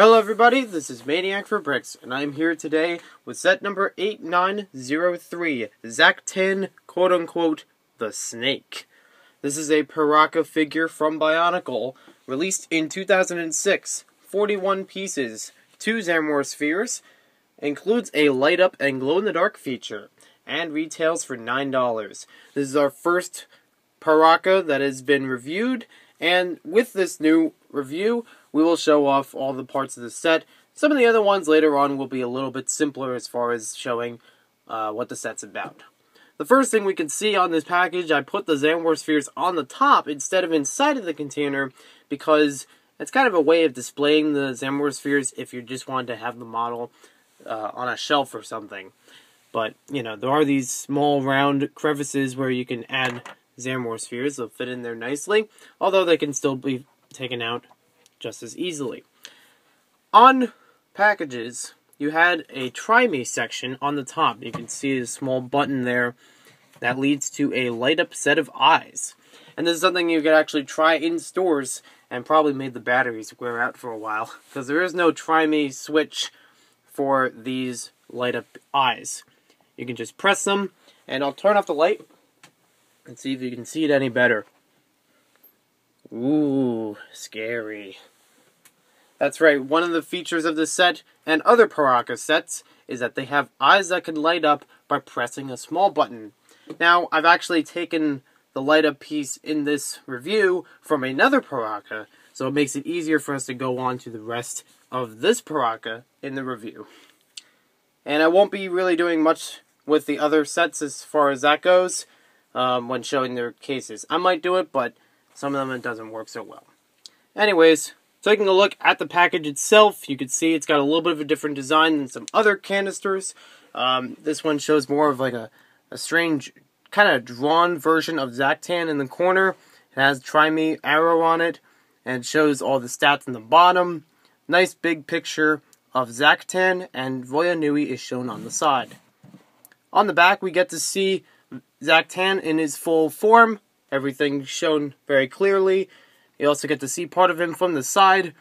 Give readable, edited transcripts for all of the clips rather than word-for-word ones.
Hello everybody, this is Maniac for Bricks, and I'm here today with set number 8903, Zaktan, quote-unquote, the Snake. This is a Paraka figure from Bionicle, released in 2006, 41 pieces, 2 Zamor spheres, includes a light-up and glow-in-the-dark feature, and retails for $9. This is our first Paraka that has been reviewed, and with this new review, we will show off all the parts of the set. Some of the other ones later on will be a little bit simpler as far as showing what the set's about. The first thing we can see on this package, I put the Zamor spheres on the top instead of inside of the container because it's kind of a way of displaying the Zamor spheres if you just wanted to have the model on a shelf or something. But, you know, there are these small round crevices where you can add Zamor spheres. They'll fit in there nicely, although they can still be taken out just as easily. On packages, you had a Try Me section on the top. You can see a small button there that leads to a light-up set of eyes. And this is something you could actually try in stores and probably made the batteries wear out for a while, because there is no Try Me switch for these light-up eyes. You can just press them, and I'll turn off the light and see if you can see it any better. Ooh, scary. That's right, one of the features of this set and other Paraka sets is that they have eyes that can light up by pressing a small button. Now, I've actually taken the light up piece in this review from another Paraka, so it makes it easier for us to go on to the rest of this Paraka in the review. And I won't be really doing much with the other sets as far as that goes when showing their cases. I might do it, but some of them it doesn't work so well. Anyways, taking a look at the package itself, you can see it's got a little bit of a different design than some other canisters. This one shows more of like a strange, kind of drawn version of Zaktan in the corner. It has Try Me arrow on it, and shows all the stats in the bottom. Nice big picture of Zaktan, and Voya Nui is shown on the side. On the back, we get to see Zaktan in his full form. Everything shown very clearly. You also get to see part of him from the side.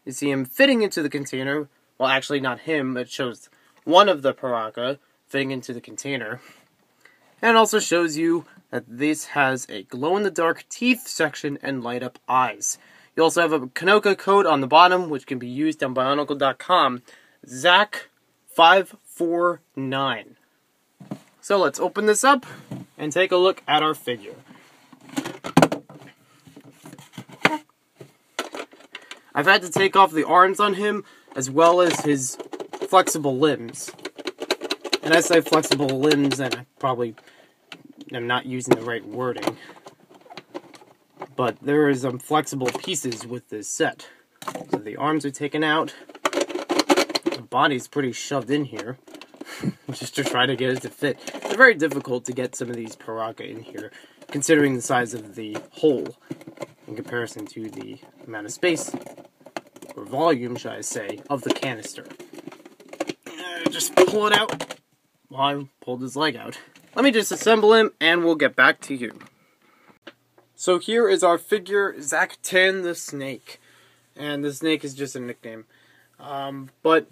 You see him fitting into the container. Well, actually not him. It shows one of the Paraka fitting into the container. And it also shows you that this has a glow-in-the-dark teeth section and light-up eyes. You also have a Kanoka code on the bottom, which can be used on Bionicle.com. ZAK549. So let's open this up and take a look at our figure. I've had to take off the arms on him, as well as his flexible limbs. And I say flexible limbs, and I probably am not using the right wording. But there are some flexible pieces with this set. So the arms are taken out. The body's pretty shoved in here, just to try to get it to fit. It's very difficult to get some of these Paraka in here, considering the size of the hole in comparison to the amount of space, or volume, should I say, of the canister. Just pull it out. Well, I pulled his leg out. Let me just assemble him, and we'll get back to you. So here is our figure, Zaktan the Snake. And the snake is just a nickname. But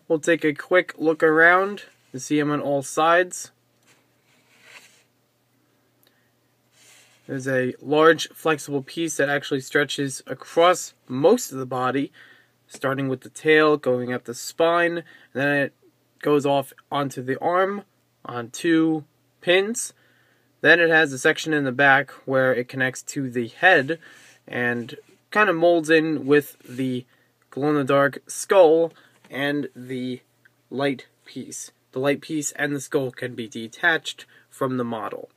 we'll take a quick look around to see him on all sides. There's a large flexible piece that actually stretches across most of the body, starting with the tail, going up the spine, and then it goes off onto the arm on 2 pins. Then it has a section in the back where it connects to the head and kind of molds in with the glow-in-the-dark skull and the light piece. The light piece and the skull can be detached from the model,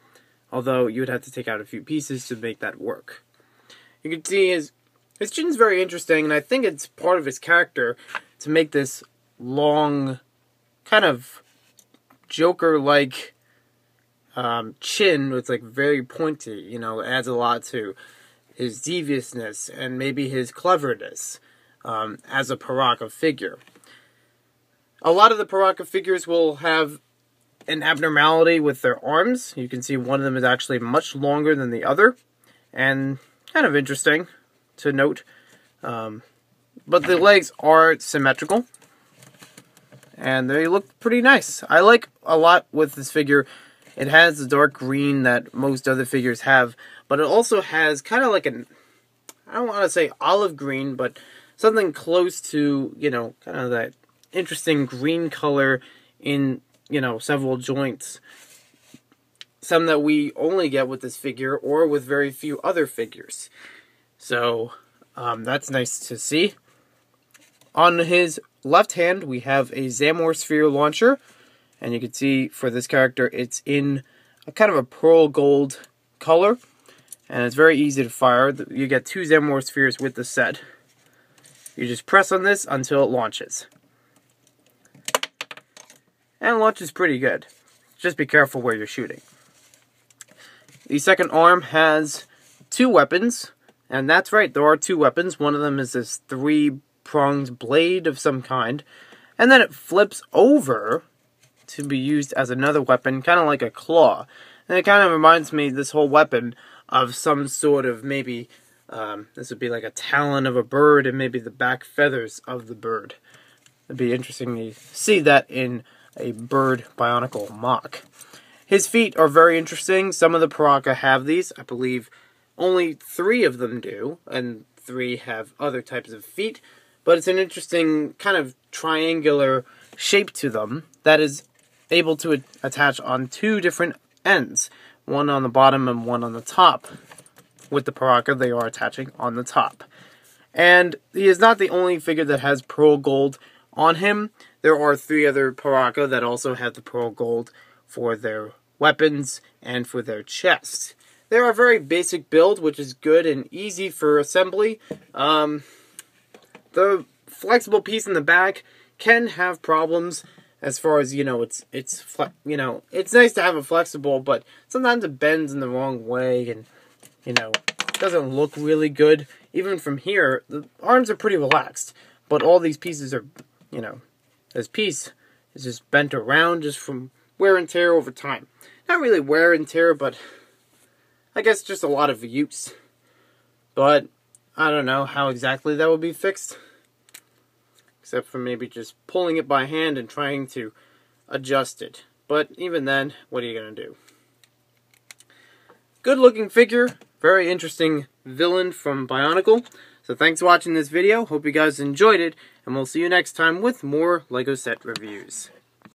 although you would have to take out a few pieces to make that work. You can see his chin's very interesting, and I think it's part of his character to make this long, kind of Joker-like chin. It's like very pointy, you know, adds a lot to his deviousness and maybe his cleverness as a Paraka figure. A lot of the Paraka figures will have an abnormality with their arms. You can see one of them is actually much longer than the other, and kind of interesting to note. but the legs are symmetrical. And they look pretty nice. I like a lot with this figure. It has the dark green that most other figures have, but it also has kind of like an, I don't want to say olive green, but something close to, you know, kind of that interesting green color in, you know, several joints. Some that we only get with this figure or with very few other figures. So, that's nice to see. On his left hand, we have a Zamor Sphere launcher. And you can see for this character, it's in a kind of a pearl gold color. And it's very easy to fire. You get 2 Zamor Spheres with the set. You just press on this until it launches. And it launches pretty good. Just be careful where you're shooting. The second arm has 2 weapons. And that's right, there are 2 weapons. One of them is this 3-pronged blade of some kind. And then it flips over to be used as another weapon, kind of like a claw. And it kind of reminds me, this whole weapon, of some sort of maybe, this would be like a talon of a bird and maybe the back feathers of the bird. It'd be interesting to see that in a bird Bionicle mock. His feet are very interesting. Some of the Paraka have these. I believe only 3 of them do, and 3 have other types of feet. But it's an interesting kind of triangular shape to them that is able to attach on 2 different ends. One on the bottom and one on the top. With the Paraka, they are attaching on the top. And he is not the only figure that has pearl gold on him. There are 3 other Paraka that also have the pearl gold for their weapons and for their chests. They are a very basic build, which is good and easy for assembly. The flexible piece in the back can have problems as far as, you know, it's nice to have it flexible, but sometimes it bends in the wrong way and, you know, it doesn't look really good. Even from here, the arms are pretty relaxed, but all these pieces are, you know, this piece is just bent around just from wear and tear over time. Not really wear and tear, but I guess just a lot of use. But I don't know how exactly that would be fixed. Except for maybe just pulling it by hand and trying to adjust it. But even then, what are you going to do? Good looking figure. Very interesting villain from Bionicle. So thanks for watching this video. Hope you guys enjoyed it. And we'll see you next time with more LEGO set reviews.